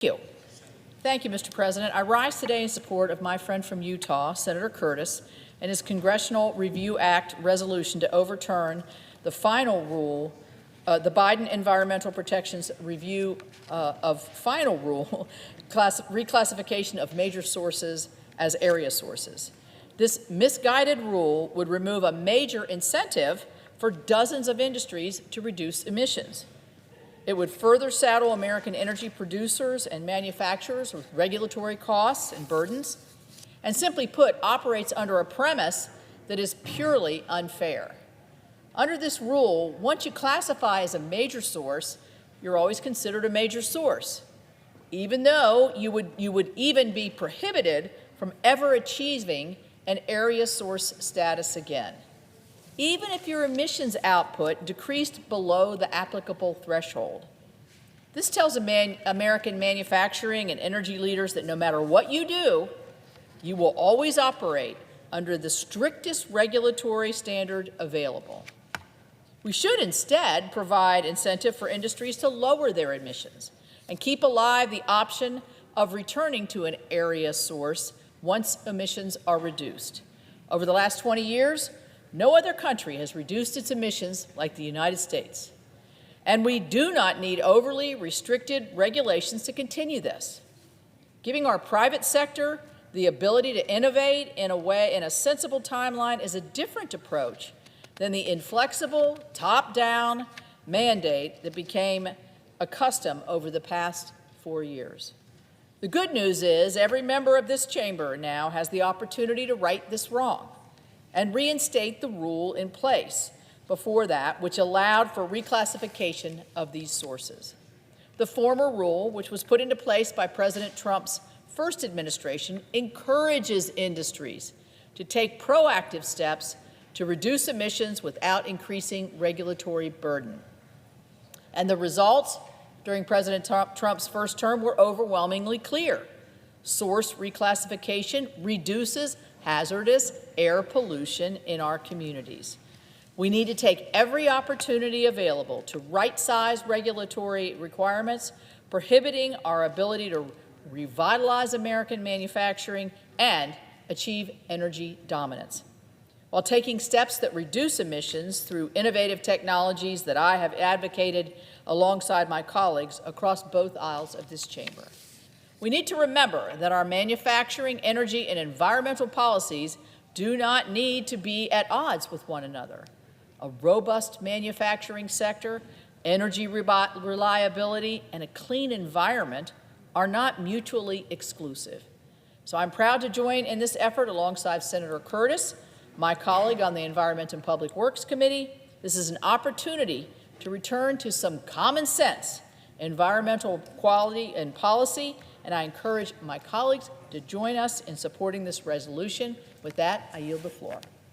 Thank you. Thank you, Mr. President. I rise today in support of my friend from Utah, Senator Curtis, and his Congressional Review Act resolution to overturn the final rule, the Biden Environmental Protections Review of Final Rule, reclassification of major sources as area sources. This misguided rule would remove a major incentive for dozens of industries to reduce emissions. It would further saddle American energy producers and manufacturers with regulatory costs and burdens, and simply put, operates under a premise that is purely unfair. Under this rule, once you classify as a major source, you're always considered a major source, even though you would even be prohibited from ever achieving an area source status again, even if your emissions output decreased below the applicable threshold. This tells American manufacturing and energy leaders that no matter what you do, you will always operate under the strictest regulatory standard available. We should instead provide incentive for industries to lower their emissions and keep alive the option of returning to an area source once emissions are reduced. Over the last 20 years, no other country has reduced its emissions like the United States. And we do not need overly restricted regulations to continue this. Giving our private sector the ability to innovate in a sensible timeline is a different approach than the inflexible, top-down mandate that became a custom over the past 4 years. The good news is every member of this chamber now has the opportunity to right this wrong and reinstate the rule in place before that, which allowed for reclassification of these sources. The former rule, which was put into place by President Trump's first administration, encourages industries to take proactive steps to reduce emissions without increasing regulatory burden. And the results during President Trump's first term were overwhelmingly clear. Source reclassification reduces hazardous air pollution in our communities. We need to take every opportunity available to right-size regulatory requirements, prohibiting our ability to revitalize American manufacturing and achieve energy dominance, while taking steps that reduce emissions through innovative technologies that I have advocated alongside my colleagues across both aisles of this chamber. We need to remember that our manufacturing, energy, and environmental policies do not need to be at odds with one another. A robust manufacturing sector, energy reliability, and a clean environment are not mutually exclusive. So I'm proud to join in this effort alongside Senator Curtis, my colleague on the Environment and Public Works Committee. This is an opportunity to return to some common sense environmental quality and policy, and I encourage my colleagues to join us in supporting this resolution. With that, I yield the floor.